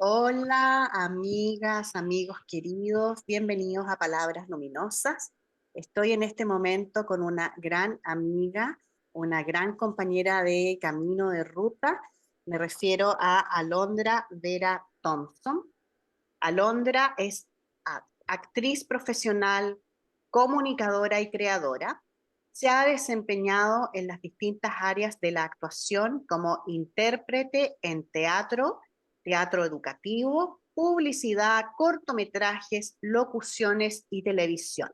Hola, amigas, amigos queridos, bienvenidos a Palabras Luminosas. Estoy en este momento con una gran amiga, una gran compañera de camino de ruta. Me refiero a Alondra Vera Thompson. Alondra es actriz profesional, comunicadora y creadora. Se ha desempeñado en las distintas áreas de la actuación como intérprete en teatro, teatro educativo, publicidad, cortometrajes, locuciones y televisión.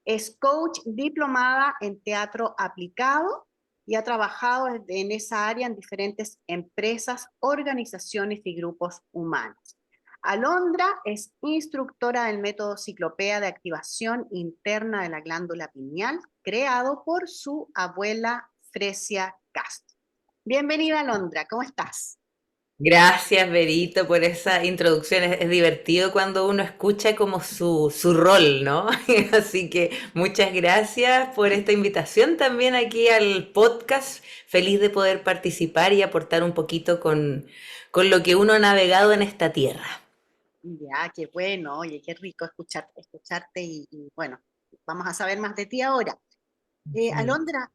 Es coach diplomada en teatro aplicado y ha trabajado en esa área en diferentes empresas, organizaciones y grupos humanos. Alondra es instructora del método Ciclopea de activación interna de la glándula pineal, creado por su abuela Fresia Castro. Bienvenida, Alondra, ¿cómo estás? Gracias, Berito, por esa introducción. Es divertido cuando uno escucha como su rol, ¿no? Así que muchas gracias por esta invitación también aquí al podcast. Feliz de poder participar y aportar un poquito con lo que uno ha navegado en esta tierra. Ya, qué bueno, oye, qué rico escucharte y bueno, vamos a saber más de ti ahora. Mm. Alondra,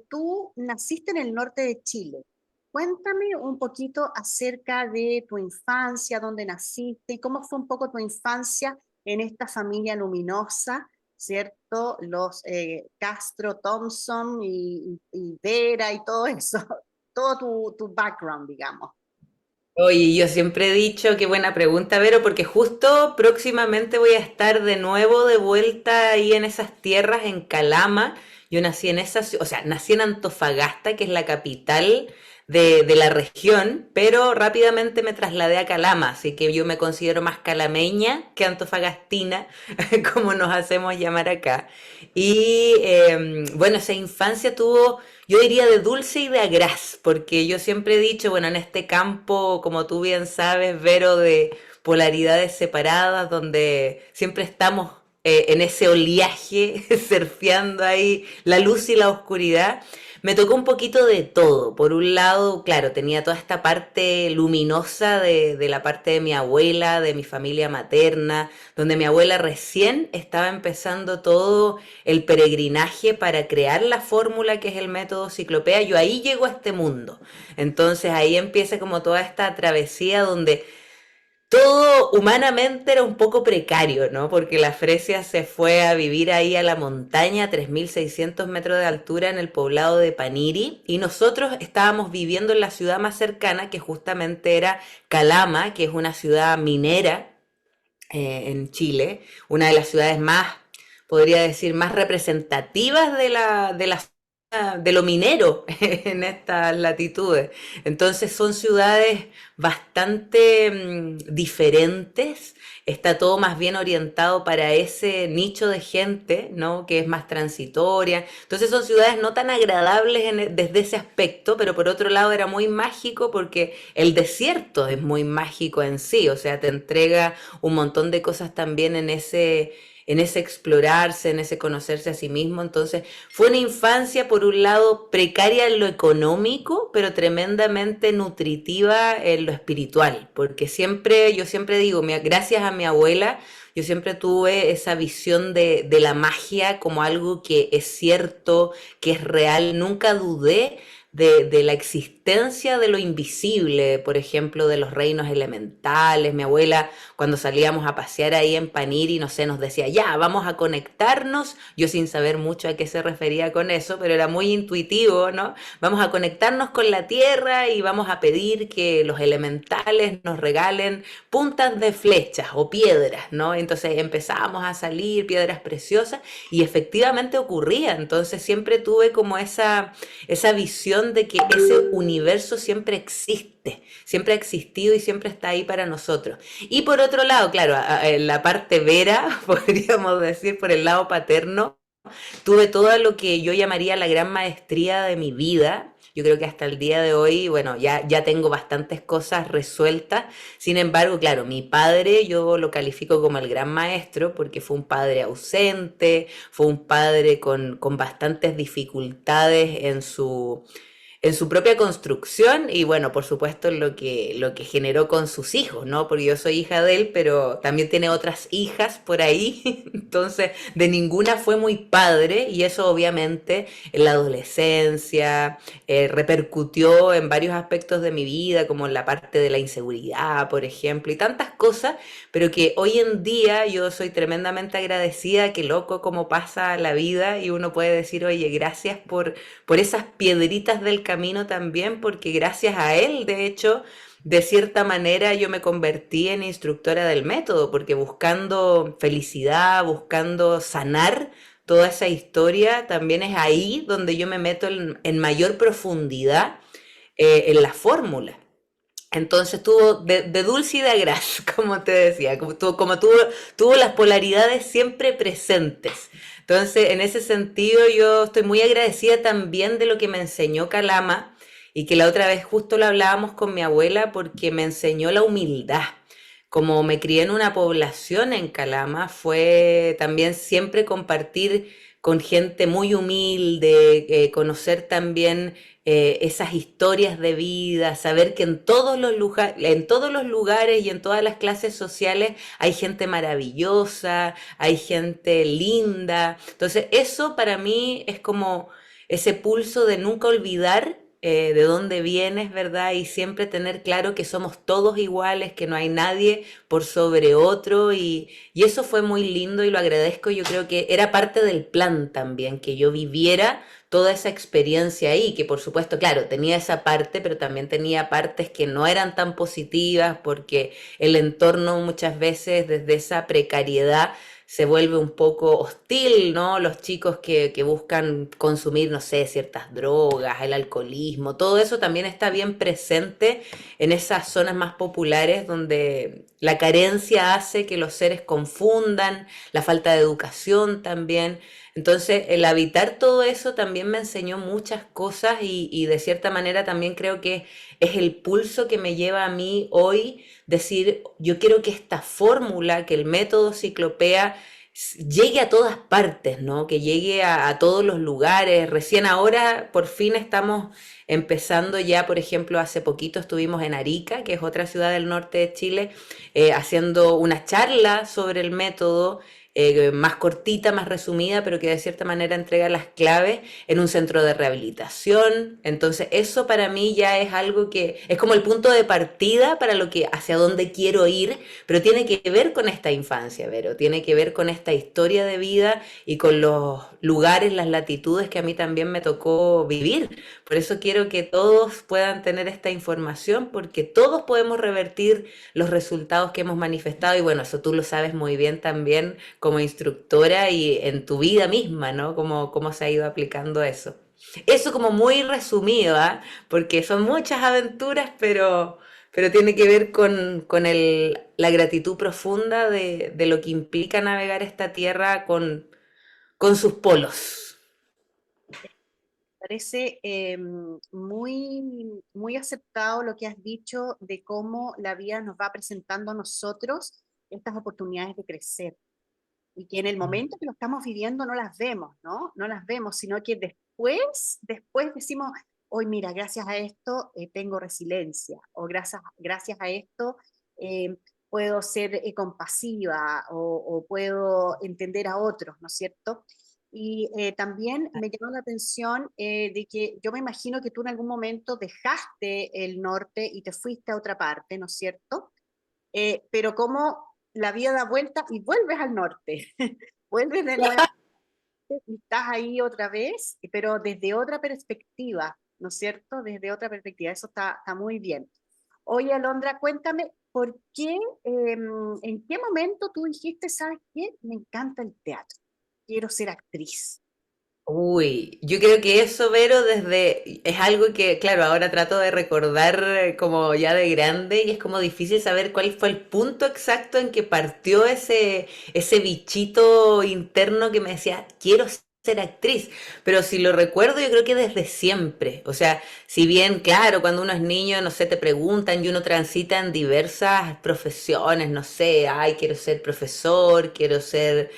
tú naciste en el norte de Chile. Cuéntame un poquito acerca de tu infancia, dónde naciste y cómo fue un poco tu infancia en esta familia luminosa, ¿cierto? Los Castro, Thompson y Vera y todo eso, todo tu background, digamos. Oye, yo siempre he dicho, qué buena pregunta, Vero, porque justo próximamente voy a estar de nuevo de vuelta ahí en esas tierras, en Calama. Yo nací en esa, o sea, nací en Antofagasta, que es la capital de la región, pero rápidamente me trasladé a Calama, así que yo me considero más calameña que antofagastina, como nos hacemos llamar acá. Y bueno, esa infancia tuvo, yo diría, de dulce y de agraz, porque yo siempre he dicho, bueno, en este campo, como tú bien sabes, Vero, de polaridades separadas, donde siempre estamos en ese oleaje, surfeando ahí la luz y la oscuridad. Me tocó un poquito de todo. Por un lado, claro, tenía toda esta parte luminosa de la parte de mi abuela, de mi familia materna, donde mi abuela recién estaba empezando todo el peregrinaje para crear la fórmula que es el método Ciclopea. Yo ahí llego a este mundo. Entonces ahí empieza como toda esta travesía donde todo humanamente era un poco precario, ¿no? Porque la Fresia se fue a vivir ahí a la montaña, a 3.600 metros de altura en el poblado de Paniri, y nosotros estábamos viviendo en la ciudad más cercana, que justamente era Calama, que es una ciudad minera en Chile, una de las ciudades más, podría decir, más representativas de lo minero en estas latitudes. Entonces son ciudades bastante diferentes, está todo más bien orientado para ese nicho de gente, ¿no? Que es más transitoria. Entonces son ciudades no tan agradables desde ese aspecto, pero por otro lado era muy mágico porque el desierto es muy mágico en sí, o sea, te entrega un montón de cosas también en ese explorarse, en ese conocerse a sí mismo. Entonces, fue una infancia, por un lado, precaria en lo económico, pero tremendamente nutritiva en lo espiritual, porque siempre, yo siempre digo, gracias a mi abuela, yo siempre tuve esa visión de la magia como algo que es cierto, que es real. Nunca dudé de la existencia de lo invisible, por ejemplo, de los reinos elementales. Mi abuela, cuando salíamos a pasear ahí en Paniri, no sé, nos decía, ya, vamos a conectarnos, yo sin saber mucho a qué se refería con eso, pero era muy intuitivo, ¿no? Vamos a conectarnos con la tierra y vamos a pedir que los elementales nos regalen puntas de flechas o piedras, ¿no? Entonces empezábamos a salir piedras preciosas y efectivamente ocurría. Entonces siempre tuve como esa visión de que ese universo siempre existe, siempre ha existido y siempre está ahí para nosotros. Y por otro lado, claro, en la parte vera, podríamos decir, por el lado paterno, tuve todo lo que yo llamaría la gran maestría de mi vida. Yo creo que hasta el día de hoy, bueno, ya tengo bastantes cosas resueltas. Sin embargo, claro, mi padre yo lo califico como el gran maestro porque fue un padre ausente, fue un padre con bastantes dificultades en su propia construcción y bueno, por supuesto lo que generó con sus hijos, ¿no? Porque yo soy hija de él, pero también tiene otras hijas por ahí, entonces de ninguna fue muy padre y eso obviamente en la adolescencia repercutió en varios aspectos de mi vida, como en la parte de la inseguridad, por ejemplo, y tantas cosas, pero que hoy en día yo soy tremendamente agradecida, que loco cómo pasa la vida y uno puede decir, oye, gracias por esas piedritas del camino también, porque gracias a él, de hecho, de cierta manera yo me convertí en instructora del método, porque buscando felicidad, buscando sanar toda esa historia, también es ahí donde yo me meto en mayor profundidad en la fórmula. Entonces tuvo de dulce y de gras, como te decía, tuvo las polaridades siempre presentes. Entonces, en ese sentido, yo estoy muy agradecida también de lo que me enseñó Calama y que la otra vez justo lo hablábamos con mi abuela porque me enseñó la humildad. Como me crié en una población en Calama, fue también siempre compartir con gente muy humilde, conocer también esas historias de vida, saber que en todos los lugares y en todas las clases sociales hay gente maravillosa, hay gente linda. Entonces eso para mí es como ese pulso de nunca olvidar de dónde vienes, ¿verdad? Y siempre tener claro que somos todos iguales, que no hay nadie por sobre otro y eso fue muy lindo y lo agradezco. Yo creo que era parte del plan también, que yo viviera toda esa experiencia ahí, que por supuesto, claro, tenía esa parte, pero también tenía partes que no eran tan positivas porque el entorno muchas veces desde esa precariedad se vuelve un poco hostil, ¿no? Los chicos que buscan consumir, no sé, ciertas drogas, el alcoholismo, todo eso también está bien presente en esas zonas más populares donde la carencia hace que los seres confundan, la falta de educación también. Entonces, el habitar todo eso también me enseñó muchas cosas y de cierta manera también creo que es el pulso que me lleva a mí hoy decir, yo quiero que esta fórmula, que el método Ciclopea llegue a todas partes, ¿no? Que llegue a todos los lugares. Recién ahora, por fin, estamos empezando ya, por ejemplo, hace poquito estuvimos en Arica, que es otra ciudad del norte de Chile, haciendo una charla sobre el método más cortita, más resumida, pero que de cierta manera entrega las claves en un centro de rehabilitación. Entonces, eso para mí ya es algo que es como el punto de partida para lo que hacia dónde quiero ir, pero tiene que ver con esta infancia, Vero, tiene que ver con esta historia de vida y con los lugares, las latitudes que a mí también me tocó vivir. Por eso quiero que todos puedan tener esta información, porque todos podemos revertir los resultados que hemos manifestado y bueno, eso tú lo sabes muy bien también como instructora y en tu vida misma, ¿no? Cómo se ha ido aplicando eso. Eso como muy resumido, ¿ah? Porque son muchas aventuras, pero tiene que ver la gratitud profunda de lo que implica navegar esta tierra con sus polos. Parece muy aceptado lo que has dicho de cómo la vida nos va presentando a nosotros estas oportunidades de crecer y que en el momento que lo estamos viviendo no las vemos, ¿no? No las vemos, sino que después decimos, hoy mira, gracias a esto tengo resiliencia, o gracias a esto eh, puedo ser compasiva o puedo entender a otros, ¿no es cierto? Y también me llama la atención de que yo me imagino que tú en algún momento dejaste el norte y te fuiste a otra parte, ¿no es cierto? Pero como la vida da vuelta y vuelves al norte, vuelves de nuevo y estás ahí otra vez, pero desde otra perspectiva, ¿no es cierto? Desde otra perspectiva, eso está muy bien. Oye, Alondra, cuéntame, ¿por qué, en qué momento tú dijiste, sabes qué? Me encanta el teatro, quiero ser actriz. Uy, yo creo que eso, Vero, es algo que, claro, ahora trato de recordar como ya de grande y es como difícil saber cuál fue el punto exacto en que partió ese bichito interno que me decía, quiero ser actriz, pero si lo recuerdo yo creo que desde siempre, o sea, si bien claro, cuando uno es niño, no sé, te preguntan y uno transita en diversas profesiones, no sé, ay, quiero ser profesor, quiero ser,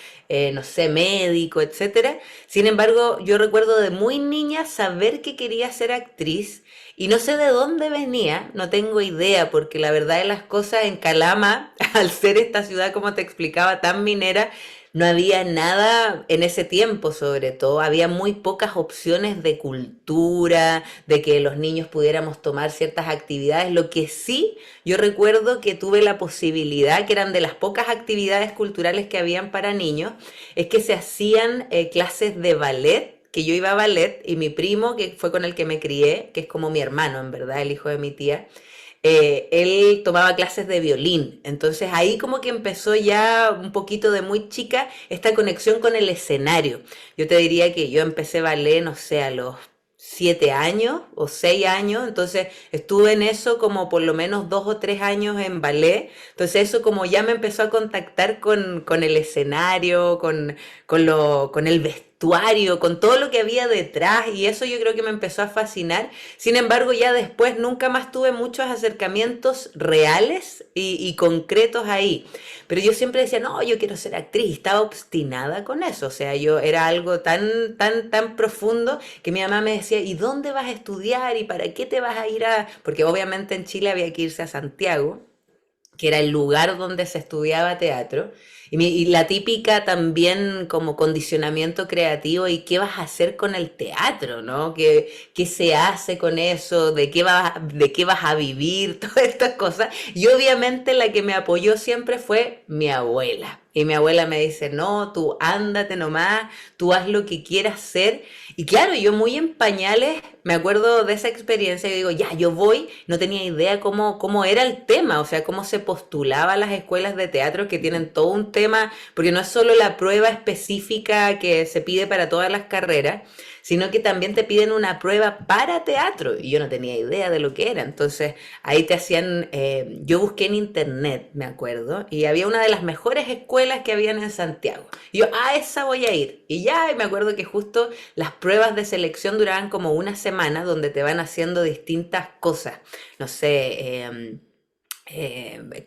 no sé, médico, etcétera. Sin embargo, yo recuerdo de muy niña saber que quería ser actriz y no sé de dónde venía, no tengo idea, porque la verdad de las cosas en Calama, al ser esta ciudad, como te explicaba, tan minera, no había nada en ese tiempo, sobre todo. Había muy pocas opciones de cultura, de que los niños pudiéramos tomar ciertas actividades. Lo que sí, yo recuerdo que tuve la posibilidad, que eran de las pocas actividades culturales que habían para niños, es que se hacían clases de ballet, que yo iba a ballet y mi primo, que fue con el que me crié, que es como mi hermano en verdad, el hijo de mi tía, él tomaba clases de violín. Entonces ahí como que empezó ya un poquito de muy chica esta conexión con el escenario. Yo te diría que yo empecé ballet, no sé, a los 7 años o 6 años, entonces estuve en eso como por lo menos 2 o 3 años en ballet, entonces eso como ya me empezó a contactar con el escenario, con el vestuario, con todo lo que había detrás y eso yo creo que me empezó a fascinar. Sin embargo, ya después nunca más tuve muchos acercamientos reales y concretos ahí. Pero yo siempre decía, no, yo quiero ser actriz. Estaba obstinada con eso. O sea, yo era algo tan, tan, tan profundo que mi mamá me decía, ¿y dónde vas a estudiar? ¿Y para qué te vas a ir a...? Porque obviamente en Chile había que irse a Santiago, que era el lugar donde se estudiaba teatro. Y la típica también como condicionamiento creativo y qué vas a hacer con el teatro, ¿no? ¿Qué se hace con eso? ¿De qué vas a vivir? Todas estas cosas. Y obviamente la que me apoyó siempre fue mi abuela. Y mi abuela me dice, no, tú ándate nomás, tú haz lo que quieras hacer. Y claro, yo muy en pañales, me acuerdo de esa experiencia y digo, ya, yo voy, no tenía idea cómo era el tema, o sea, cómo se postulaba a las escuelas de teatro que tienen todo un tema, porque no es solo la prueba específica que se pide para todas las carreras, sino que también te piden una prueba para teatro y yo no tenía idea de lo que era. Entonces ahí te hacían, yo busqué en internet, me acuerdo, y había una de las mejores escuelas que habían en Santiago. Y yo, a esa voy a ir. Y ya, y me acuerdo que justo las pruebas de selección duraban como una semana donde te van haciendo distintas cosas. No sé,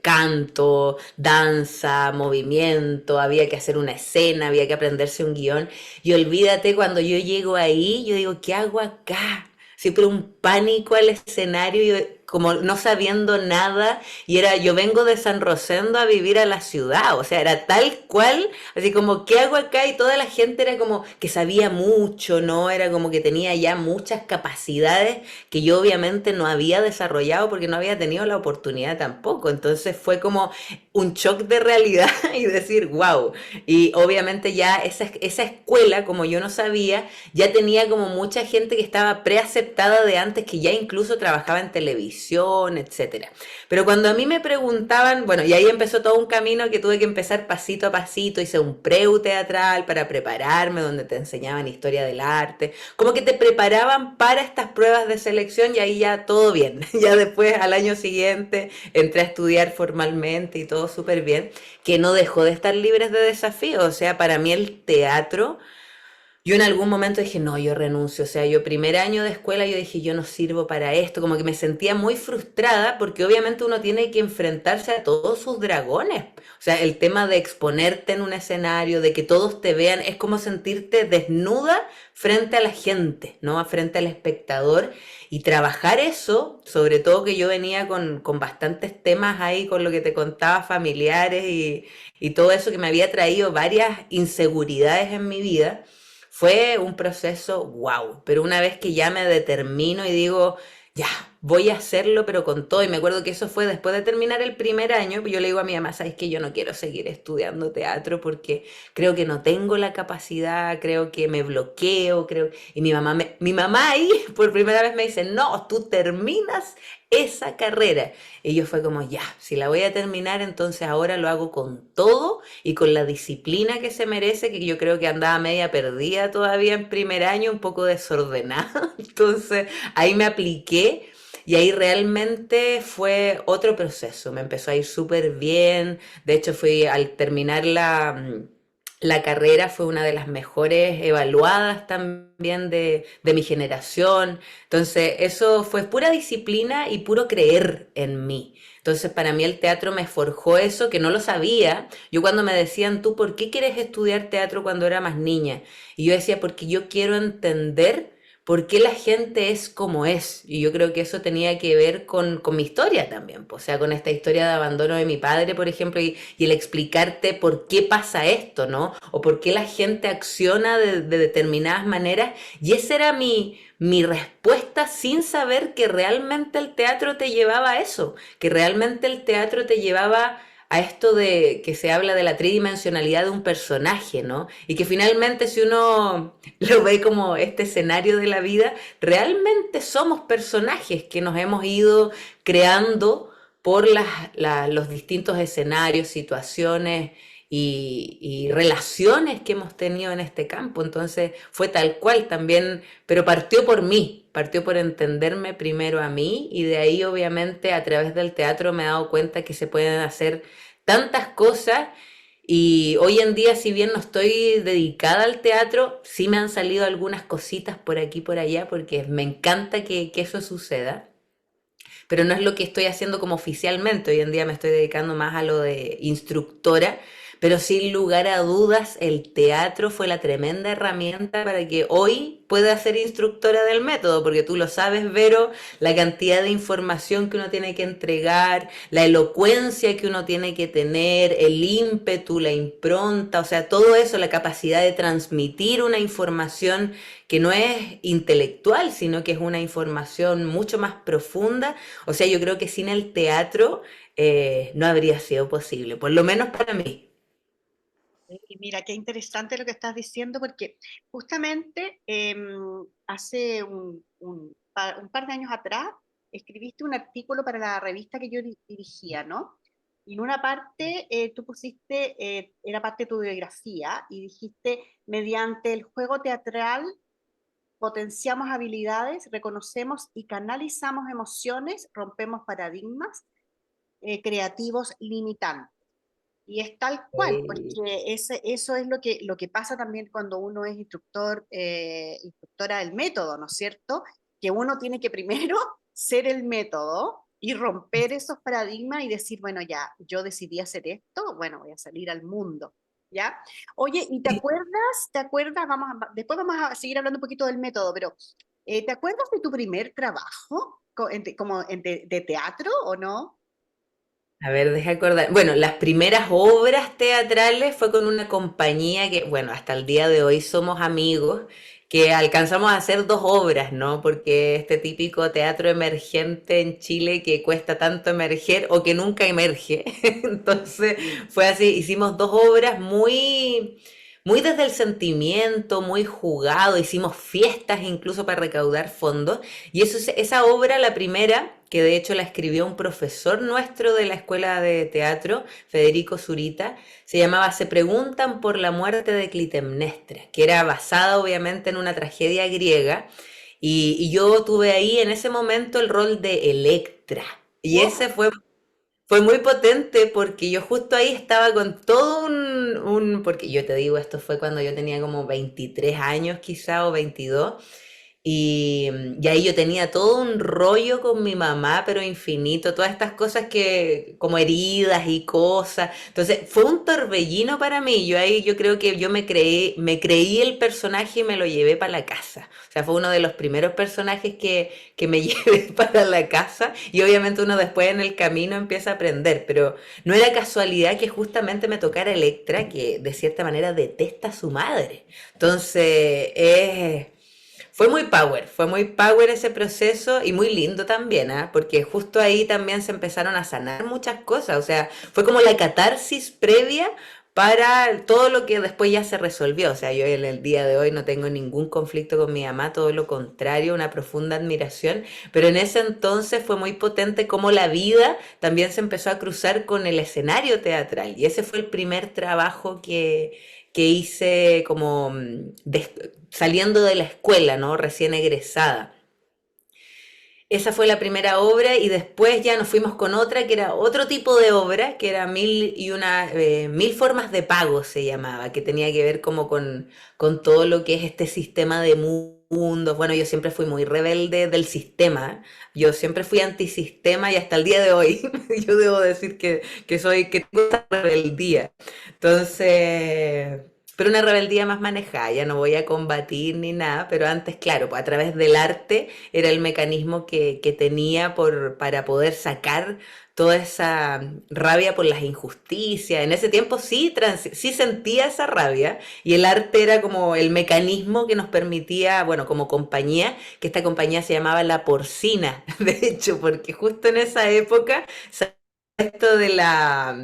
canto, danza, movimiento, había que hacer una escena, había que aprenderse un guión. Y olvídate, cuando yo llego ahí, yo digo, ¿qué hago acá? Siempre un pánico al escenario, como no sabiendo nada, y era, yo vengo de San Rosendo a vivir a la ciudad, o sea, era tal cual, así como, ¿qué hago acá? Y toda la gente era como que sabía mucho, ¿no? Era como que tenía ya muchas capacidades que yo obviamente no había desarrollado porque no había tenido la oportunidad tampoco. Entonces fue como un shock de realidad y decir, wow. Y obviamente ya esa escuela, como yo no sabía, ya tenía como mucha gente que estaba preaceptada de antes, que ya incluso trabajaba en televisión, etcétera. Pero cuando a mí me preguntaban, bueno, y ahí empezó todo un camino que tuve que empezar pasito a pasito, hice un preu teatral para prepararme, donde te enseñaban historia del arte, como que te preparaban para estas pruebas de selección y ahí ya todo bien. Ya después al año siguiente entré a estudiar formalmente y todo súper bien, que no dejó de estar libres de desafíos. O sea, para mí el teatro, yo en algún momento dije, no, yo renuncio. O sea, yo primer año de escuela yo dije, yo no sirvo para esto. Como que me sentía muy frustrada porque obviamente uno tiene que enfrentarse a todos sus dragones. O sea, el tema de exponerte en un escenario, de que todos te vean, es como sentirte desnuda frente a la gente, ¿no? Frente al espectador. Y trabajar eso, sobre todo que yo venía con bastantes temas ahí, con lo que te contaba, familiares y todo eso que me había traído varias inseguridades en mi vida. Fue un proceso wow, pero una vez que ya me determino y digo, ya, voy a hacerlo, pero con todo, y me acuerdo que eso fue después de terminar el primer año, yo le digo a mi mamá, sabes que yo no quiero seguir estudiando teatro porque creo que no tengo la capacidad, creo que me bloqueo, creo, y mi mamá ahí por primera vez me dice, no, tú terminas esa carrera. Y yo fue como, ya, si la voy a terminar, entonces ahora lo hago con todo y con la disciplina que se merece, que yo creo que andaba media perdida todavía en primer año, un poco desordenada. Entonces ahí me apliqué y ahí realmente fue otro proceso. Me empezó a ir súper bien. De hecho, fui al terminar La carrera fue una de las mejores evaluadas también de mi generación. Entonces, eso fue pura disciplina y puro creer en mí. Entonces, para mí el teatro me forjó eso, que no lo sabía. Yo cuando me decían, ¿tú por qué quieres estudiar teatro cuando era más niña? Y yo decía, porque yo quiero entender por qué la gente es como es. Y yo creo que eso tenía que ver con mi historia también. O sea, con esta historia de abandono de mi padre, por ejemplo, y el explicarte por qué pasa esto, ¿no? O por qué la gente acciona de determinadas maneras. Y esa era mi respuesta sin saber que realmente el teatro te llevaba a eso, que realmente el teatro te llevaba a esto de que se habla de la tridimensionalidad de un personaje, ¿no? Y que finalmente si uno lo ve como este escenario de la vida, realmente somos personajes que nos hemos ido creando por los distintos escenarios, situaciones y relaciones que hemos tenido en este campo. Entonces fue tal cual también, pero partió por mí, partió por entenderme primero a mí y de ahí obviamente a través del teatro me he dado cuenta que se pueden hacer tantas cosas y hoy en día, si bien no estoy dedicada al teatro, sí me han salido algunas cositas por aquí y por allá porque me encanta que eso suceda, pero no es lo que estoy haciendo como oficialmente. Hoy en día me estoy dedicando más a lo de instructora, pero sin lugar a dudas el teatro fue la tremenda herramienta para que hoy pueda ser instructora del método, porque tú lo sabes, Vero, la cantidad de información que uno tiene que entregar, la elocuencia que uno tiene que tener, el ímpetu, la impronta, o sea, todo eso, la capacidad de transmitir una información que no es intelectual, sino que es una información mucho más profunda. O sea, yo creo que sin el teatro no habría sido posible, por lo menos para mí. Y mira, qué interesante lo que estás diciendo, porque justamente hace un par de años atrás escribiste un artículo para la revista que yo dirigía, ¿no? Y en una parte tú pusiste, era parte de tu biografía, y dijiste, mediante el juego teatral potenciamos habilidades, reconocemos y canalizamos emociones, rompemos paradigmas creativos limitantes. Y es tal cual, Eh, porque eso es lo que pasa también cuando uno es instructor, instructora del método, ¿no es cierto? Que uno tiene que primero ser el método y romper esos paradigmas y decir, bueno, ya, yo decidí hacer esto, bueno, voy a salir al mundo, ¿ya? Oye, ¿y te acuerdas? ¿Te acuerdas? Después vamos a seguir hablando un poquito del método, pero ¿te acuerdas de tu primer trabajo como de teatro o no? A ver, deja acordar. Bueno, las primeras obras teatrales fue con una compañía que, bueno, hasta el día de hoy somos amigos, que alcanzamos a hacer dos obras, ¿no? Porque este típico teatro emergente en Chile que cuesta tanto emerger o que nunca emerge. Entonces fue así, hicimos dos obras muy desde el sentimiento, muy jugado, hicimos fiestas incluso para recaudar fondos. Y eso, esa obra, la primera, que de hecho la escribió un profesor nuestro de la escuela de teatro, Federico Zurita, se llamaba Se preguntan por la muerte de Clitemnestra, que era basada obviamente en una tragedia griega. Y yo tuve ahí en ese momento el rol de Electra. Y ese fue muy potente porque yo justo ahí estaba con todo porque yo te digo, esto fue cuando yo tenía como 23 años quizá o 22 y ahí yo tenía todo un rollo con mi mamá, pero infinito, todas estas cosas que, como heridas y cosas. Entonces, fue un torbellino para mí. Yo ahí yo creo que yo me creí el personaje y me lo llevé para la casa. O sea, fue uno de los primeros personajes que me llevé para la casa. Y obviamente uno después en el camino empieza a aprender. Pero no era casualidad que justamente me tocara Electra, que de cierta manera detesta a su madre. Entonces, fue muy power ese proceso y muy lindo también, ¿ah? Porque justo ahí también se empezaron a sanar muchas cosas, o sea, fue como la catarsis previa para todo lo que después ya se resolvió, o sea, yo en el día de hoy no tengo ningún conflicto con mi mamá, todo lo contrario, una profunda admiración, pero en ese entonces fue muy potente como la vida también se empezó a cruzar con el escenario teatral y ese fue el primer trabajo que hice como saliendo de la escuela, ¿no? Recién egresada. Esa fue la primera obra y después ya nos fuimos con otra que era otro tipo de obra, que era mil formas de pago se llamaba, que tenía que ver como con todo lo que es este sistema de mundos. Bueno, yo siempre fui muy rebelde del sistema, yo siempre fui antisistema y hasta el día de hoy yo debo decir que tengo esa rebeldía. Entonces, pero una rebeldía más manejada, ya no voy a combatir ni nada, pero antes, claro, pues a través del arte era el mecanismo que tenía para poder sacar toda esa rabia por las injusticias. En ese tiempo sí, sí sentía esa rabia y el arte era como el mecanismo que nos permitía, bueno, como compañía, que esta compañía se llamaba La Porcina, de hecho, porque justo en esa época esto de la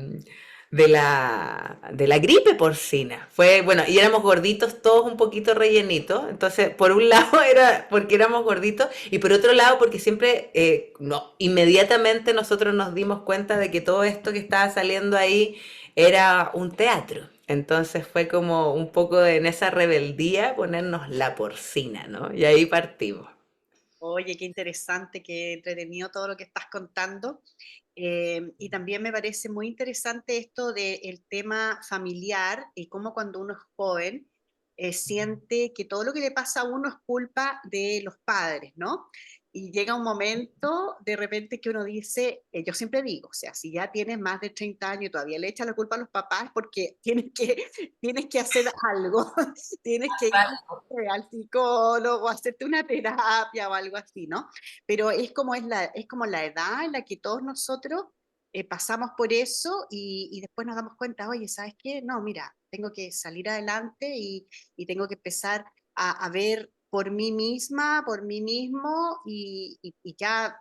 gripe porcina. Fue, bueno, y éramos gorditos, todos un poquito rellenitos. Entonces, por un lado era porque éramos gorditos y por otro lado porque siempre, no, inmediatamente nosotros nos dimos cuenta de que todo esto que estaba saliendo ahí era un teatro. Entonces fue como un poco en esa rebeldía ponernos la porcina, ¿no? Y ahí partimos. Oye, qué interesante, qué entretenido todo lo que estás contando. Y también me parece muy interesante esto del tema familiar y cómo cuando uno es joven siente que todo lo que le pasa a uno es culpa de los padres, ¿no? Y llega un momento de repente que uno dice, yo siempre digo, o sea, si ya tienes más de 30 años y todavía le echas la culpa a los papás porque tienes que hacer algo, tienes que ir al psicólogo, hacerte una terapia o algo así, ¿no? Pero es como la edad en la que todos nosotros pasamos por eso y después nos damos cuenta, oye, ¿sabes qué? No, mira, tengo que salir adelante y tengo que empezar a ver por mí misma, por mí mismo y ya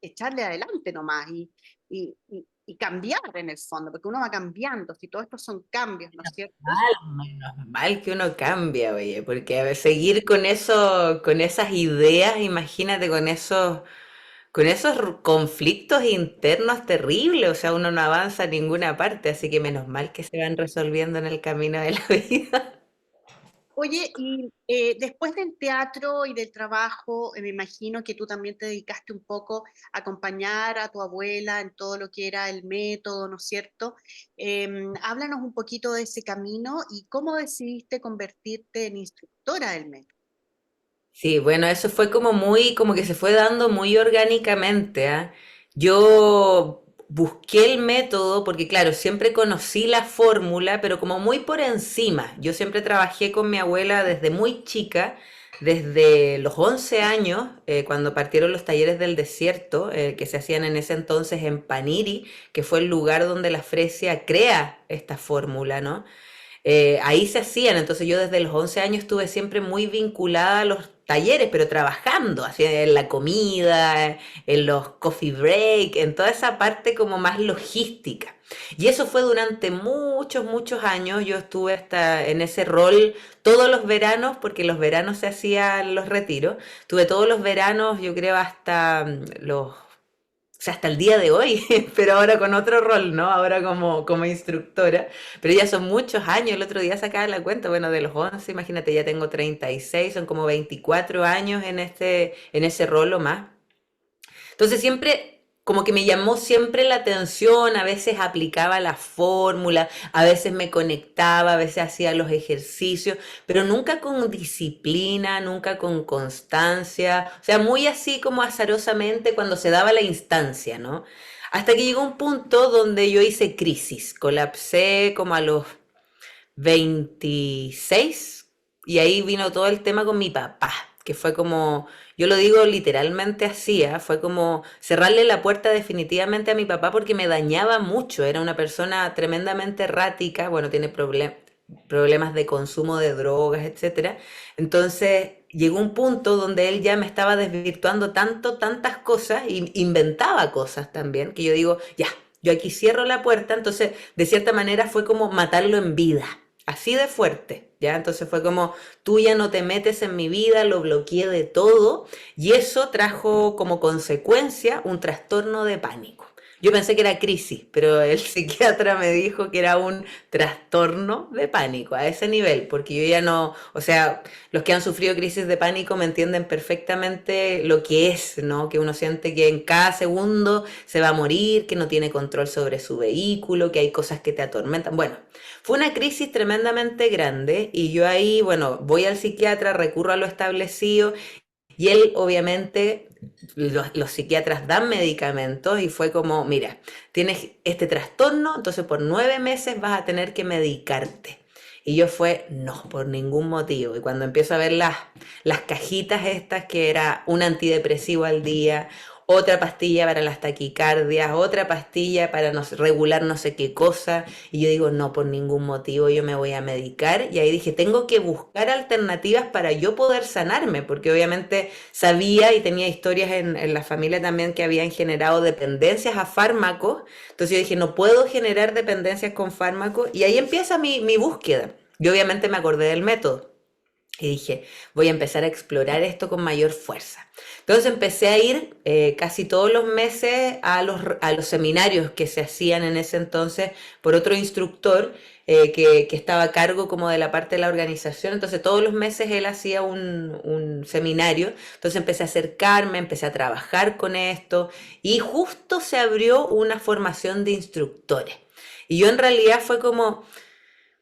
echarle adelante nomás y cambiar en el fondo, porque uno va cambiando, si todo esto son cambios, ¿no es cierto? Menos mal que uno cambia, oye, porque a ver, seguir con eso, con esas ideas, imagínate con esos conflictos internos terribles, o sea, uno no avanza a ninguna parte, así que menos mal que se van resolviendo en el camino de la vida. Oye, y después del teatro y del trabajo, me imagino que tú también te dedicaste un poco a acompañar a tu abuela en todo lo que era el método, ¿no es cierto? Háblanos un poquito de ese camino y cómo decidiste convertirte en instructora del método. Sí, bueno, eso fue como que se fue dando muy orgánicamente, ¿ah? Yo busqué el método porque, claro, siempre conocí la fórmula, pero como muy por encima. Yo siempre trabajé con mi abuela desde muy chica, desde los 11 años, cuando partieron los talleres del desierto, que se hacían en ese entonces en Paniri, que fue el lugar donde la Fresia crea esta fórmula, ¿no? Ahí se hacían, entonces yo desde los 11 años estuve siempre muy vinculada a los talleres, pero trabajando, así en la comida, en los coffee break, en toda esa parte como más logística. Y eso fue durante muchos, muchos años. Yo estuve hasta en ese rol todos los veranos, porque los veranos se hacían los retiros. Tuve todos los veranos, yo creo, hasta o sea, hasta el día de hoy, pero ahora con otro rol, ¿no? Ahora como instructora. Pero ya son muchos años, el otro día sacaba la cuenta, bueno, de los 11 imagínate, ya tengo 36 son como 24 años en ese rol o más. Entonces siempre, como que me llamó siempre la atención, a veces aplicaba la fórmula, a veces me conectaba, a veces hacía los ejercicios, pero nunca con disciplina, nunca con constancia, o sea, muy así como azarosamente cuando se daba la instancia, ¿no? Hasta que llegó un punto donde yo hice crisis, colapsé como a los 26 y ahí vino todo el tema con mi papá, que fue como, yo lo digo literalmente así, ¿ah? Fue como cerrarle la puerta definitivamente a mi papá porque me dañaba mucho, era una persona tremendamente errática, bueno, tiene problemas de consumo de drogas, etcétera. Entonces llegó un punto donde él ya me estaba desvirtuando tanto, tantas cosas, y inventaba cosas también, que yo digo, ya, yo aquí cierro la puerta, entonces de cierta manera fue como matarlo en vida, así de fuerte, ¿ya? Entonces fue como, tú ya no te metes en mi vida, lo bloqueé de todo, y eso trajo como consecuencia un trastorno de pánico. Yo pensé que era crisis, pero el psiquiatra me dijo que era un trastorno de pánico a ese nivel, porque yo ya no, o sea, los que han sufrido crisis de pánico me entienden perfectamente lo que es, ¿no? Que uno siente que en cada segundo se va a morir, que no tiene control sobre su vehículo, que hay cosas que te atormentan. Bueno, fue una crisis tremendamente grande y yo ahí, bueno, voy al psiquiatra, recurro a lo establecido y él obviamente, los psiquiatras dan medicamentos y fue como, mira, tienes este trastorno, entonces por 9 meses vas a tener que medicarte. Y yo fue, no, por ningún motivo. Y cuando empiezo a ver las cajitas estas, que era un antidepresivo al día, otra pastilla para las taquicardias, otra pastilla para regular no sé qué cosa, y yo digo, no, por ningún motivo yo me voy a medicar. Y ahí dije, tengo que buscar alternativas para yo poder sanarme, porque obviamente sabía y tenía historias en la familia también que habían generado dependencias a fármacos. Entonces yo dije, no puedo generar dependencias con fármacos. Y ahí empieza mi búsqueda. Yo obviamente me acordé del método. Y dije, voy a empezar a explorar esto con mayor fuerza. Entonces empecé a ir casi todos los meses a los seminarios que se hacían en ese entonces por otro instructor que estaba a cargo como de la parte de la organización. Entonces todos los meses él hacía un seminario. Entonces empecé a acercarme, empecé a trabajar con esto y justo se abrió una formación de instructores. Y yo en realidad fue como,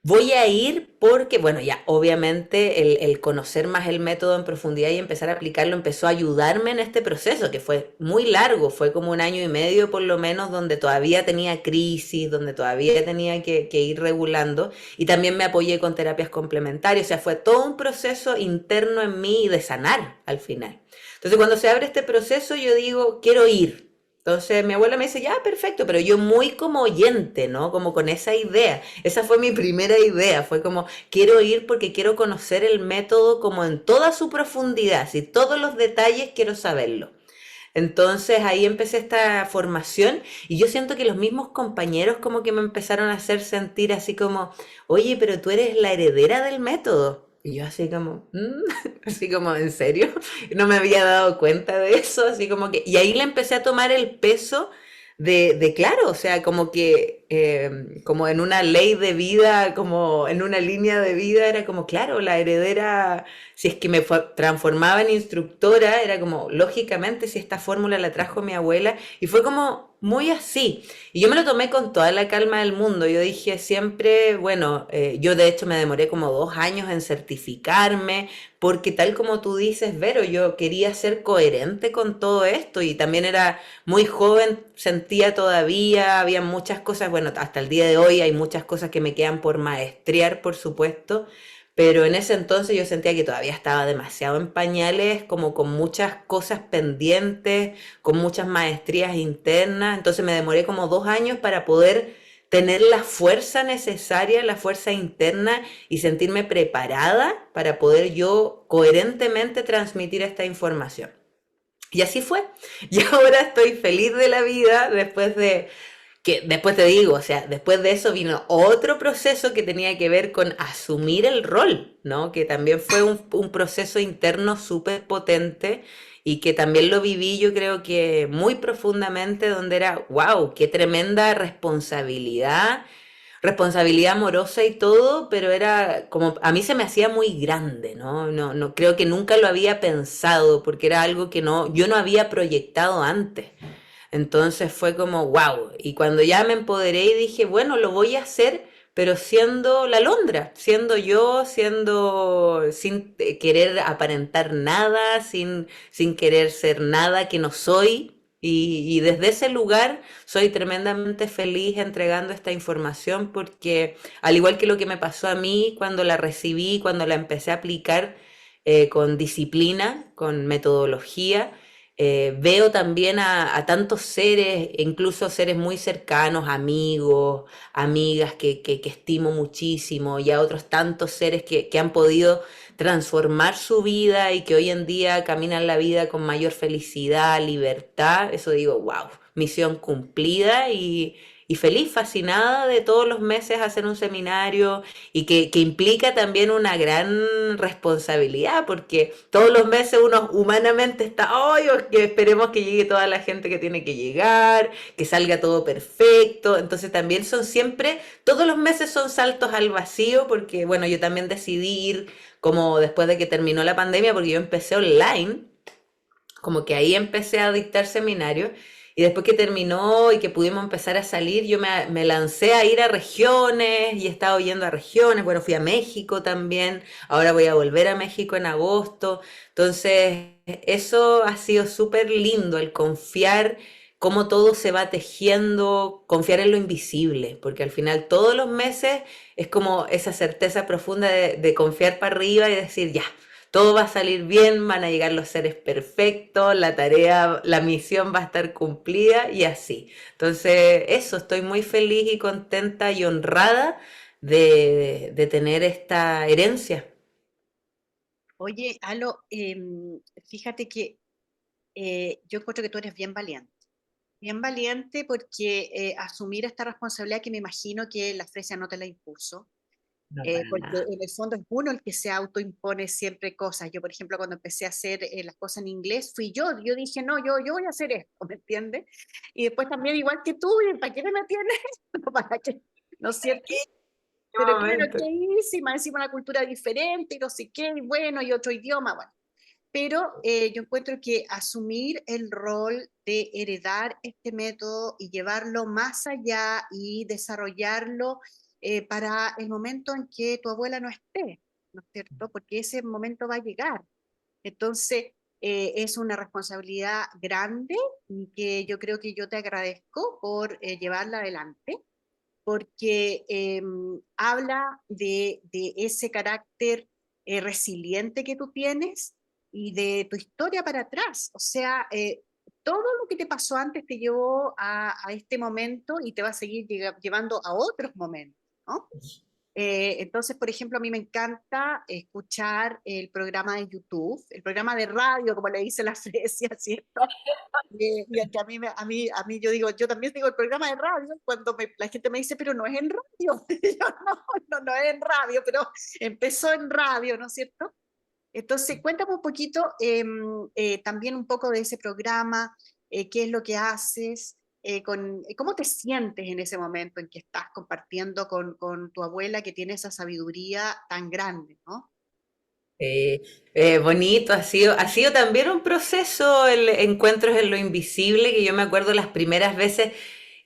voy a ir porque, bueno, ya obviamente el conocer más el método en profundidad y empezar a aplicarlo empezó a ayudarme en este proceso, que fue muy largo, fue como 1 año y medio por lo menos, donde todavía tenía crisis, donde todavía tenía que ir regulando, y también me apoyé con terapias complementarias, o sea, fue todo un proceso interno en mí de sanar al final. Entonces, cuando se abre este proceso, yo digo, quiero ir. Entonces mi abuela me dice, ya, perfecto, pero yo muy como oyente, ¿no? Como con esa idea. Esa fue mi primera idea, fue como, quiero ir porque quiero conocer el método como en toda su profundidad, si todos los detalles quiero saberlo. Entonces ahí empecé esta formación y yo siento que los mismos compañeros como que me empezaron a hacer sentir así como, oye, pero tú eres la heredera del método. Y yo así como, así como, ¿en serio? No me había dado cuenta de eso, así como que, y ahí le empecé a tomar el peso claro, o sea, como que, como en una ley de vida, como en una línea de vida, era como, claro, la heredera, si es que me transformaba en instructora, era como, lógicamente, si esta fórmula la trajo mi abuela, y fue como muy así. Y yo me lo tomé con toda la calma del mundo. Yo dije siempre, bueno, yo de hecho me demoré como 2 años en certificarme, porque tal como tú dices, Vero, yo quería ser coherente con todo esto y también era muy joven, sentía todavía, había muchas cosas, bueno, hasta el día de hoy hay muchas cosas que me quedan por maestrear, por supuesto, pero en ese entonces yo sentía que todavía estaba demasiado en pañales, como con muchas cosas pendientes, con muchas maestrías internas, entonces me demoré como 2 años para poder tener la fuerza necesaria, la fuerza interna y sentirme preparada para poder yo coherentemente transmitir esta información. Y así fue. Y ahora estoy feliz de la vida después te digo, o sea, después de eso vino otro proceso que tenía que ver con asumir el rol, ¿no? Que también fue un proceso interno súper potente y que también lo viví yo creo que muy profundamente, donde era, wow, qué tremenda responsabilidad amorosa y todo, pero era como, a mí se me hacía muy grande, ¿no? No, no, creo que nunca lo había pensado porque era algo que no, yo no había proyectado antes. Entonces fue como, wow. Y cuando ya me empoderé y dije, bueno, lo voy a hacer, pero siendo la Londra, siendo yo, siendo sin querer aparentar nada, sin querer ser nada que no soy. Y desde ese lugar soy tremendamente feliz entregando esta información porque al igual que lo que me pasó a mí cuando la recibí, cuando la empecé a aplicar con disciplina, con metodología, veo también a tantos seres, incluso seres muy cercanos, amigos, amigas que estimo muchísimo, y a otros tantos seres que han podido transformar su vida y que hoy en día caminan la vida con mayor felicidad, libertad. Eso digo, wow, misión cumplida y feliz, fascinada de todos los meses hacer un seminario y que implica también una gran responsabilidad, porque todos los meses uno humanamente está, ¡ay! Que esperemos que llegue toda la gente que tiene que llegar, que salga todo perfecto. Entonces también son siempre, todos los meses son saltos al vacío, porque bueno, yo también decidí ir como después de que terminó la pandemia, porque yo empecé online, como que ahí empecé a dictar seminarios. Y después que terminó y que pudimos empezar a salir, yo me lancé a ir a regiones y he estado yendo a regiones. Bueno, fui a México también, ahora voy a volver a México en agosto. Entonces, eso ha sido súper lindo, el confiar cómo todo se va tejiendo, confiar en lo invisible, porque al final todos los meses es como esa certeza profunda de confiar para arriba y decir, ya, todo va a salir bien, van a llegar los seres perfectos, la tarea, la misión va a estar cumplida y así. Entonces, eso, estoy muy feliz y contenta y honrada de tener esta herencia. Oye, Alo, fíjate que yo encuentro que tú eres bien valiente porque asumir esta responsabilidad que me imagino que la Fresia no te la impuso, No, para porque nada. en el fondo es uno el que se autoimpone siempre cosas. Yo, por ejemplo, cuando empecé a hacer las cosas en inglés, fui yo dije, no, yo voy a hacer esto, ¿me entiendes? Y después también, igual que tú, ¿para qué me tienes esto? ¿Para qué? ¿No es cierto? ¿Qué Pero claro, momento? ¿qué hice? Más encima una cultura diferente, y no sé qué, y bueno, y otro idioma, bueno. Pero yo encuentro que asumir el rol de heredar este método y llevarlo más allá y desarrollarlo para el momento en que tu abuela no esté, ¿no es cierto? Porque ese momento va a llegar. Entonces, es una responsabilidad grande y que yo creo que yo te agradezco por llevarla adelante, porque habla de ese carácter resiliente que tú tienes y de tu historia para atrás. O sea, todo lo que te pasó antes te llevó a este momento y te va a seguir llevando a otros momentos, ¿no? Entonces, por ejemplo, a mí me encanta escuchar el programa de YouTube, el programa de radio, como le dice la Fresia, ¿cierto? Y que a mí yo digo, yo también digo el programa de radio, cuando la gente me dice, pero no es en radio. Y yo, no es en radio, pero empezó en radio, ¿no es cierto? Entonces, cuéntame un poquito, también un poco de ese programa, qué es lo que haces, cómo te sientes en ese momento en que estás compartiendo con tu abuela que tiene esa sabiduría tan grande, ¿no? Bonito, ha sido también un proceso el Encuentros en lo Invisible, que yo me acuerdo las primeras veces,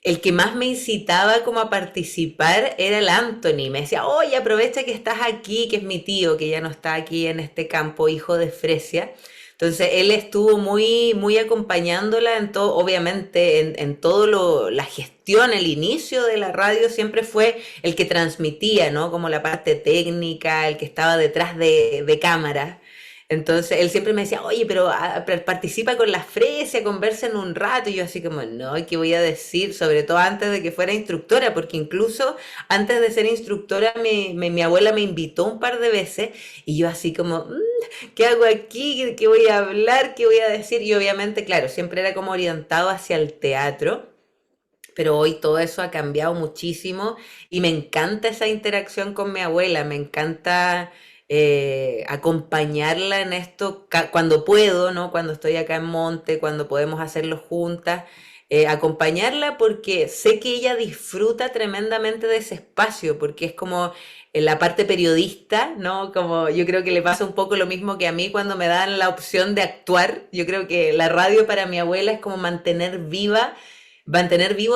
el que más me incitaba como a participar era el Anthony. Me decía, oye, aprovecha que estás aquí, que es mi tío, que ya no está aquí en este campo, hijo de Fresia. Entonces él estuvo muy acompañándola en todo, obviamente en todo la gestión, el inicio de la radio siempre fue el que transmitía, ¿no? Como la parte técnica, el que estaba detrás de cámara. Entonces él siempre me decía, oye, pero participa con la Fresia, conversen un rato. Y yo así como, no, ¿qué voy a decir? Sobre todo antes de que fuera instructora, porque incluso antes de ser instructora mi abuela me invitó un par de veces y yo así como, ¿qué hago aquí? ¿Qué voy a hablar? ¿Qué voy a decir? Y obviamente, claro, siempre era como orientado hacia el teatro. Pero hoy todo eso ha cambiado muchísimo y me encanta esa interacción con mi abuela, me encanta acompañarla en esto cuando puedo, ¿no? Cuando estoy acá en Monte, cuando podemos hacerlo juntas, acompañarla porque sé que ella disfruta tremendamente de ese espacio, porque es como la parte periodista, ¿no? Como yo creo que le pasa un poco lo mismo que a mí cuando me dan la opción de actuar. Yo creo que la radio para mi abuela es como mantener vivo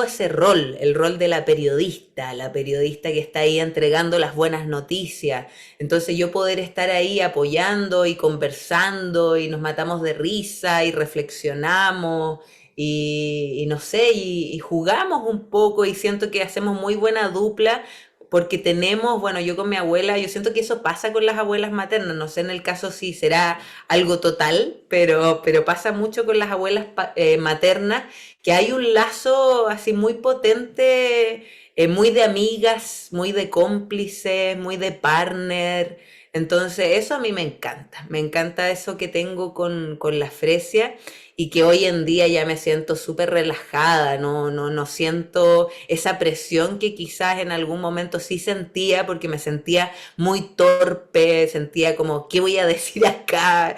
ese rol, el rol de la periodista que está ahí entregando las buenas noticias. Entonces yo poder estar ahí apoyando y conversando y nos matamos de risa y reflexionamos y no sé, y jugamos un poco y siento que hacemos muy buena dupla porque tenemos, bueno, yo con mi abuela, yo siento que eso pasa con las abuelas maternas, no sé en el caso si será algo total, pero pasa mucho con las abuelas maternas que hay un lazo así muy potente, muy de amigas, muy de cómplices, muy de partner. Entonces, eso a mí me encanta eso que tengo con la Fresia. y que hoy en día ya me siento súper relajada, no siento esa presión que quizás en algún momento sí sentía, porque me sentía muy torpe, sentía como, ¿qué voy a decir acá?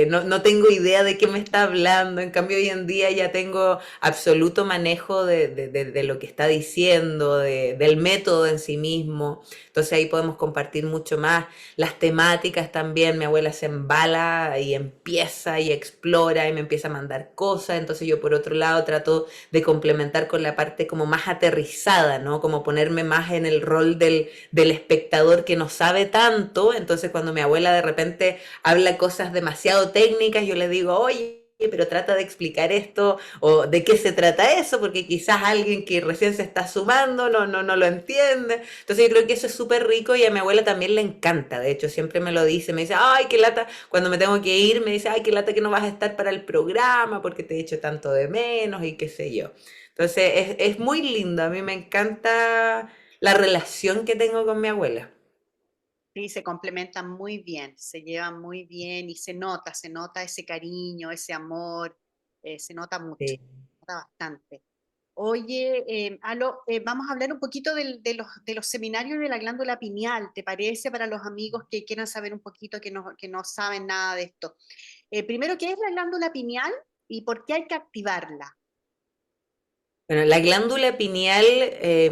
No tengo idea de qué me está hablando. En cambio hoy en día ya tengo absoluto manejo de lo que está diciendo, del método en sí mismo. Entonces ahí podemos compartir mucho más. Las temáticas también, mi abuela se embala y empieza y explora y me empieza a mandar cosas. Entonces yo por otro lado trato de complementar con la parte como más aterrizada, ¿no? Como ponerme más en el rol del espectador que no sabe tanto. Entonces cuando mi abuela de repente habla cosas demasiado técnicas, yo le digo, oye, pero trata de explicar esto o de qué se trata eso, porque quizás alguien que recién se está sumando no lo entiende. Entonces yo creo que eso es súper rico y a mi abuela también le encanta. De hecho, siempre me lo dice, me dice, ay, qué lata, cuando me tengo que ir, me dice, ay, qué lata que no vas a estar para el programa porque te he hecho tanto de menos y qué sé yo. Entonces es muy lindo, a mí me encanta la relación que tengo con mi abuela. Sí, se complementan muy bien, se llevan muy bien y se nota ese cariño, ese amor, se nota mucho, Sí. se nota bastante. Oye, Alo, vamos a hablar un poquito de los seminarios de la glándula pineal, ¿te parece? Para los amigos que quieran saber un poquito, que no saben nada de esto. Primero, ¿qué es la glándula pineal y por qué hay que activarla? Bueno, la glándula pineal,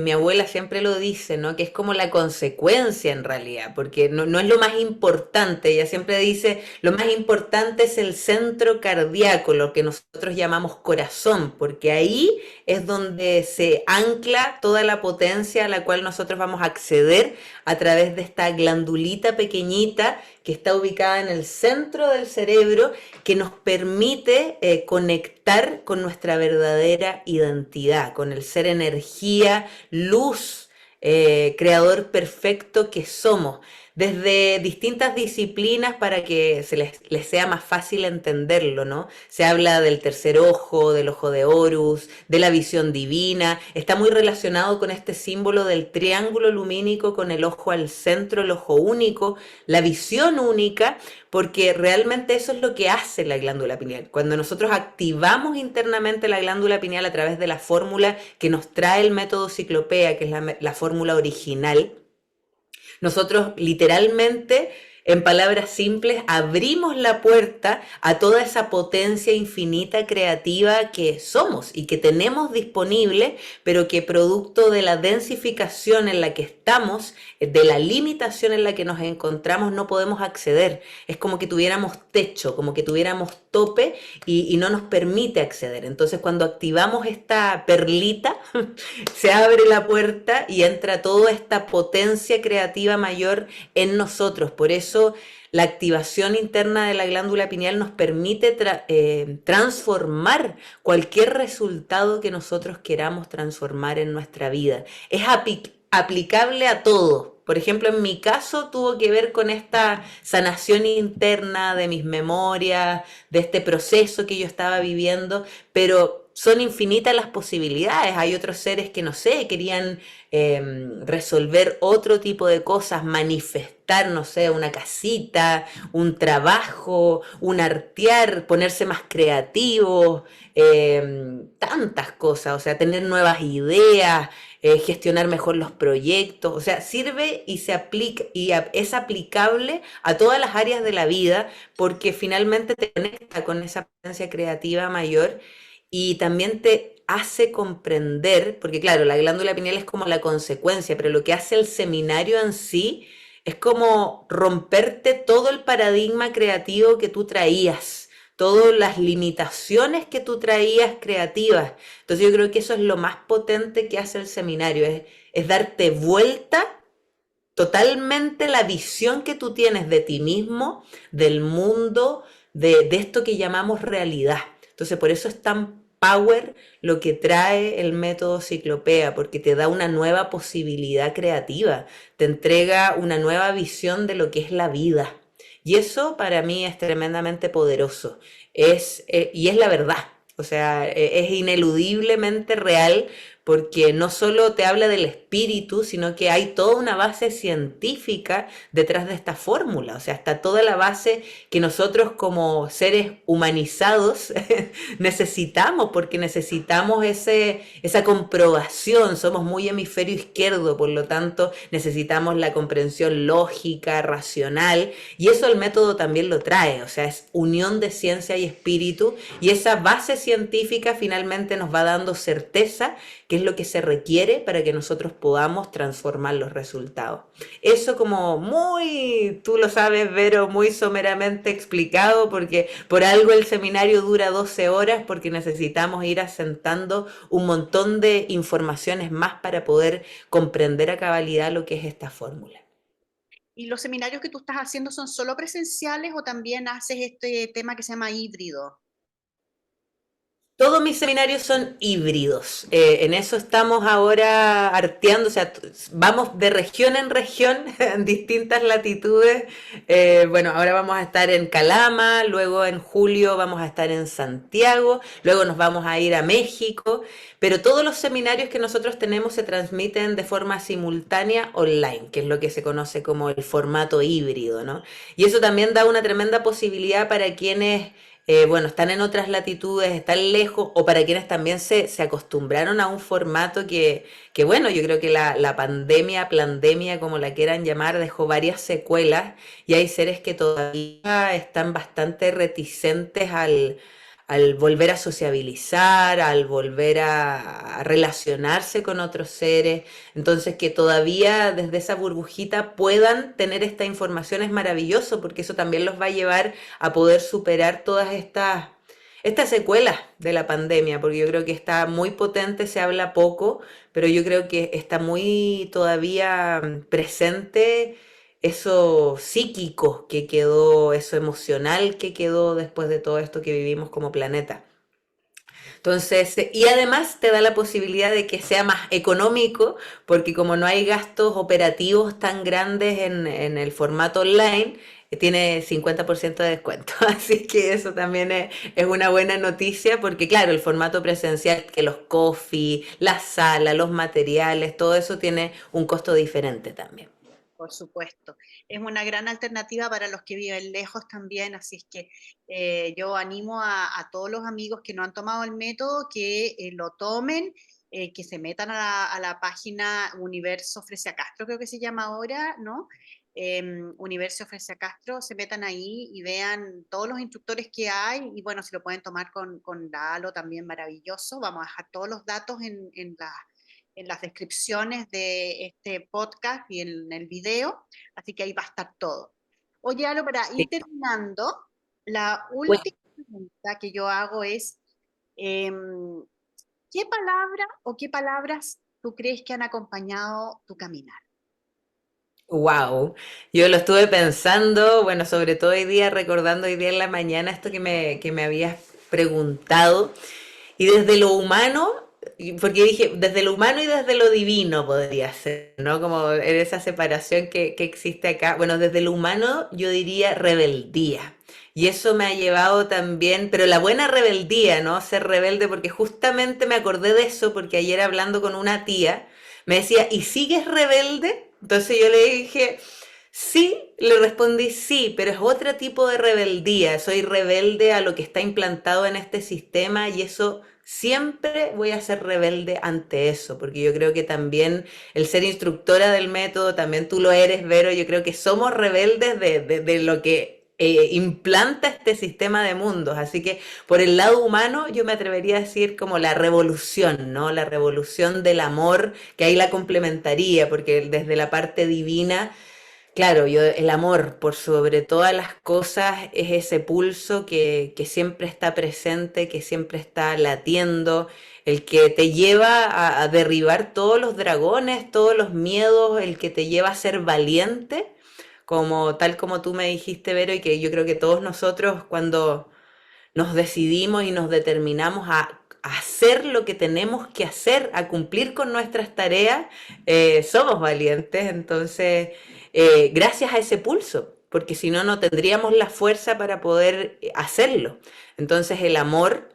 mi abuela siempre lo dice, ¿no? Que es como la consecuencia en realidad, porque no es lo más importante. Ella siempre dice, lo más importante es el centro cardíaco, lo que nosotros llamamos corazón, porque ahí es donde se ancla toda la potencia a la cual nosotros vamos a acceder a través de esta glandulita pequeñita que está ubicada en el centro del cerebro, que nos permite conectar con nuestra verdadera identidad, con el ser energía, luz, creador perfecto que somos, desde distintas disciplinas para que les sea más fácil entenderlo, ¿no? Se habla del tercer ojo, del ojo de Horus, de la visión divina, está muy relacionado con este símbolo del triángulo lumínico con el ojo al centro, el ojo único, la visión única, porque realmente eso es lo que hace la glándula pineal. Cuando nosotros activamos internamente la glándula pineal a través de la fórmula que nos trae el método Ciclopea, que es la fórmula original, nosotros literalmente, en palabras simples, abrimos la puerta a toda esa potencia infinita creativa que somos y que tenemos disponible, pero que producto de la densificación en la que estamos, de la limitación en la que nos encontramos, no podemos acceder. Es como que tuviéramos techo, como que tuviéramos tope y no nos permite acceder. Entonces, cuando activamos esta perlita, se abre la puerta y entra toda esta potencia creativa mayor en nosotros. Por eso la activación interna de la glándula pineal nos permite transformar cualquier resultado que nosotros queramos transformar en nuestra vida. Es aplicable a todo. Por ejemplo, en mi caso tuvo que ver con esta sanación interna de mis memorias, de este proceso que yo estaba viviendo, pero son infinitas las posibilidades. Hay otros seres que, no sé, querían resolver otro tipo de cosas, manifestar, no sé, una casita, un trabajo, un artear, ponerse más creativos, tantas cosas, o sea, tener nuevas ideas, gestionar mejor los proyectos, o sea, sirve y se aplica y es aplicable a todas las áreas de la vida porque finalmente te conecta con esa potencia creativa mayor y también te hace comprender, porque claro, la glándula pineal es como la consecuencia, pero lo que hace el seminario en sí es como romperte todo el paradigma creativo que tú traías, todas las limitaciones que tú traías creativas. Entonces yo creo que eso es lo más potente que hace el seminario, es darte vuelta totalmente la visión que tú tienes de ti mismo, del mundo, de esto que llamamos realidad. Entonces, por eso es tan power lo que trae el método Ciclopea, porque te da una nueva posibilidad creativa, te entrega una nueva visión de lo que es la vida. Y eso para mí es tremendamente poderoso. Y es la verdad. O sea, es ineludiblemente real porque no solo te habla del espíritu, espíritu, sino que hay toda una base científica detrás de esta fórmula. O sea, está toda la base que nosotros como seres humanizados necesitamos, porque necesitamos esa comprobación. Somos muy hemisferio izquierdo, por lo tanto necesitamos la comprensión lógica, racional, y eso el método también lo trae. O sea, es unión de ciencia y espíritu, y esa base científica finalmente nos va dando certeza, que es lo que se requiere para que nosotros podamos transformar los resultados. Eso como muy, tú lo sabes, Vero, muy someramente explicado, porque por algo el seminario dura 12 horas, porque necesitamos ir asentando un montón de informaciones más para poder comprender a cabalidad lo que es esta fórmula. ¿Y los seminarios que tú estás haciendo son solo presenciales o también haces este tema que se llama híbrido? Todos mis seminarios son híbridos. En eso estamos ahora arteando, o sea, vamos de región en región, en distintas latitudes. Bueno, ahora vamos a estar en Calama, luego en julio vamos a estar en Santiago, luego nos vamos a ir a México, pero todos los seminarios que nosotros tenemos se transmiten de forma simultánea online, que es lo que se conoce como el formato híbrido, ¿no? Y eso también da una tremenda posibilidad para quienes bueno, están en otras latitudes, están lejos, o para quienes también se acostumbraron a un formato que bueno, yo creo que la pandemia, plandemia, como la quieran llamar, dejó varias secuelas, y hay seres que todavía están bastante reticentes al volver a sociabilizar, al volver a relacionarse con otros seres. Entonces, que todavía desde esa burbujita puedan tener esta información es maravilloso, porque eso también los va a llevar a poder superar todas estas secuelas de la pandemia, porque yo creo que está muy potente, se habla poco, pero yo creo que está muy todavía presente eso psíquico que quedó, eso emocional que quedó después de todo esto que vivimos como planeta. Entonces, y además te da la posibilidad de que sea más económico, porque como no hay gastos operativos tan grandes en el formato online, tiene 50% de descuento. Así que eso también es una buena noticia, porque claro, el formato presencial, que los coffee, la sala, los materiales, todo eso tiene un costo diferente también. Por supuesto. Es una gran alternativa para los que viven lejos también, así es que yo animo a todos los amigos que no han tomado el método que lo tomen, que se metan a la página Universo Fresia Castro, creo que se llama ahora, ¿no? Universo Fresia Castro, se metan ahí y vean todos los instructores que hay, y bueno, si lo pueden tomar con Dalo también maravilloso. Vamos a dejar todos los datos en las descripciones de este podcast y en el video, así que ahí va a estar todo. Oye, Alo, para ir Sí. terminando, la Bueno, última pregunta que yo hago es, em, ¿qué palabra o qué palabras tú crees que han acompañado tu caminar? wow, yo lo estuve pensando, bueno, sobre todo hoy día, recordando hoy día en la mañana esto que me habías preguntado, y desde lo humano, porque dije, desde lo humano y desde lo divino podría ser, ¿no? Como en esa separación que existe acá. Bueno, desde lo humano yo diría rebeldía. Y eso me ha llevado también, pero la buena rebeldía, ¿no? Ser rebelde, porque justamente me acordé de eso, porque ayer hablando con una tía, me decía, ¿y sigues rebelde? Entonces yo le dije, sí, le respondí sí, pero es otro tipo de rebeldía. Soy rebelde a lo que está implantado en este sistema, y eso siempre voy a ser rebelde ante eso, porque yo creo que también el ser instructora del método, también tú lo eres, Vero, yo creo que somos rebeldes de lo que implanta este sistema de mundos. Así que por el lado humano yo me atrevería a decir como la revolución, ¿no? La revolución del amor, que ahí la complementaría, porque desde la parte divina, claro, yo, el amor por sobre todas las cosas es ese pulso que siempre está presente, que siempre está latiendo, el que te lleva a derribar todos los dragones, todos los miedos, el que te lleva a ser valiente, como tal como tú me dijiste, Vero, y que yo creo que todos nosotros cuando nos decidimos y nos determinamos a hacer lo que tenemos que hacer, a cumplir con nuestras tareas, somos valientes. Entonces, gracias a ese pulso, porque si no, no tendríamos la fuerza para poder hacerlo. Entonces, el amor,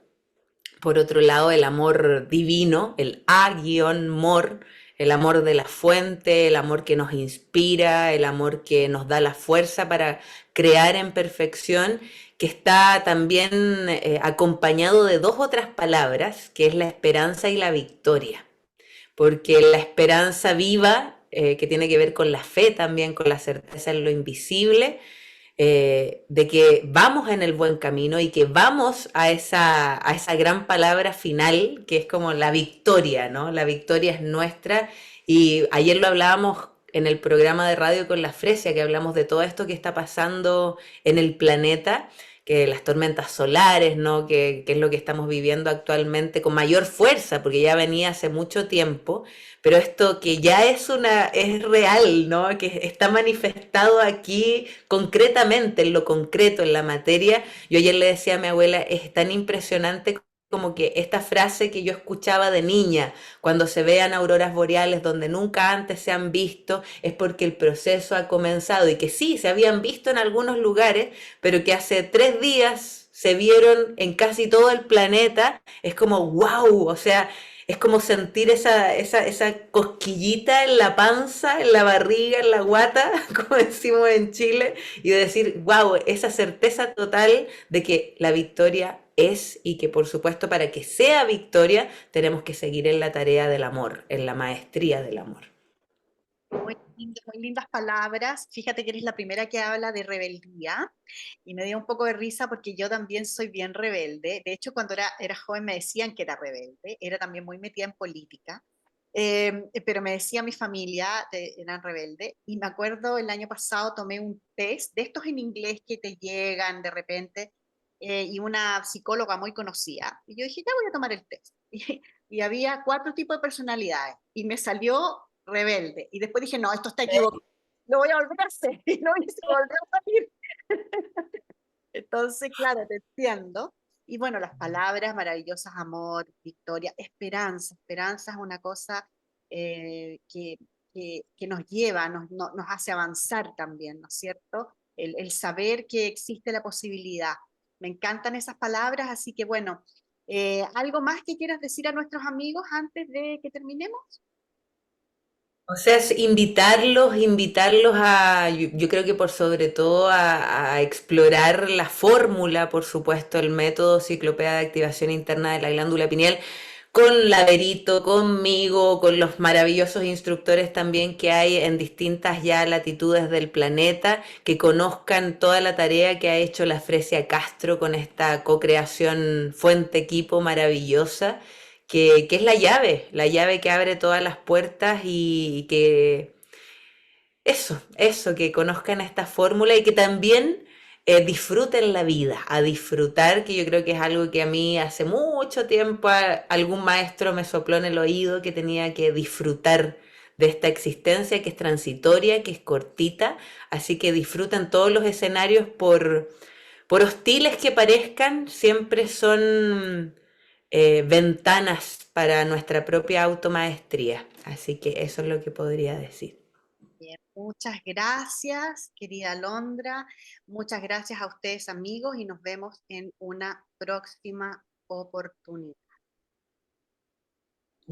por otro lado, el amor divino, el A-mor, el amor de la fuente, el amor que nos inspira, el amor que nos da la fuerza para crear en perfección, que está también acompañado de dos otras palabras, que es la esperanza y la victoria, porque la esperanza viva, que tiene que ver con la fe también, con la certeza en lo invisible, de que vamos en el buen camino y que vamos a esa gran palabra final, que es como la victoria, ¿no? La victoria es nuestra. Y ayer lo hablábamos en el programa de radio con la Fresia, que hablamos de todo esto que está pasando en el planeta, que las tormentas solares, ¿no? Que es lo que estamos viviendo actualmente con mayor fuerza, porque ya venía hace mucho tiempo, pero esto que ya es real, ¿no? Que está manifestado aquí concretamente, en lo concreto, en la materia. Yo ayer le decía a mi abuela, es tan impresionante como que esta frase que yo escuchaba de niña, cuando se vean auroras boreales donde nunca antes se han visto, es porque el proceso ha comenzado y que sí, se habían visto en algunos lugares, pero que hace 3 días se vieron en casi todo el planeta, es como wow, o sea, es como sentir esa cosquillita en la panza, en la barriga, en la guata, como decimos en Chile, y de decir, wow, esa certeza total de que la victoria es y que por supuesto para que sea victoria tenemos que seguir en la tarea del amor, en la maestría del amor. Muy lindas palabras. Fíjate que eres la primera que habla de rebeldía y me dio un poco de risa porque yo también soy bien rebelde. De hecho, cuando era joven me decían que era rebelde, era también muy metida en política. Pero me decía mi familia, eran rebelde, y me acuerdo el año pasado tomé un test de estos en inglés que te llegan de repente, y una psicóloga muy conocida, y yo dije, ya voy a tomar el test. Y había 4 tipos de personalidades, y me salió rebelde, y después dije, no, esto está equivocado, lo voy a volver a hacer, y no hice volver a salir. Entonces, claro, te entiendo. Y bueno, las palabras maravillosas, amor, victoria, esperanza. Esperanza es una cosa que nos lleva, nos hace avanzar también, ¿no es cierto? El saber que existe la posibilidad. Me encantan esas palabras, así que bueno, ¿algo más que quieras decir a nuestros amigos antes de que terminemos? O sea, es invitarlos a, yo creo que por sobre todo a explorar la fórmula, por supuesto, el método ciclopea de activación interna de la glándula pineal, con Laverito, conmigo, con los maravillosos instructores también que hay en distintas ya latitudes del planeta, que conozcan toda la tarea que ha hecho la Fresia Castro con esta co-creación fuente equipo maravillosa, que es la llave que abre todas las puertas y que eso, que conozcan esta fórmula y que también disfruten la vida, a disfrutar, que yo creo que es algo que a mí hace mucho tiempo algún maestro me sopló en el oído que tenía que disfrutar de esta existencia que es transitoria, que es cortita, así que disfruten todos los escenarios por hostiles que parezcan, siempre son ventanas para nuestra propia automaestría, así que eso es lo que podría decir. Bien, muchas gracias, querida Londra. Muchas gracias a ustedes, amigos, y nos vemos en una próxima oportunidad.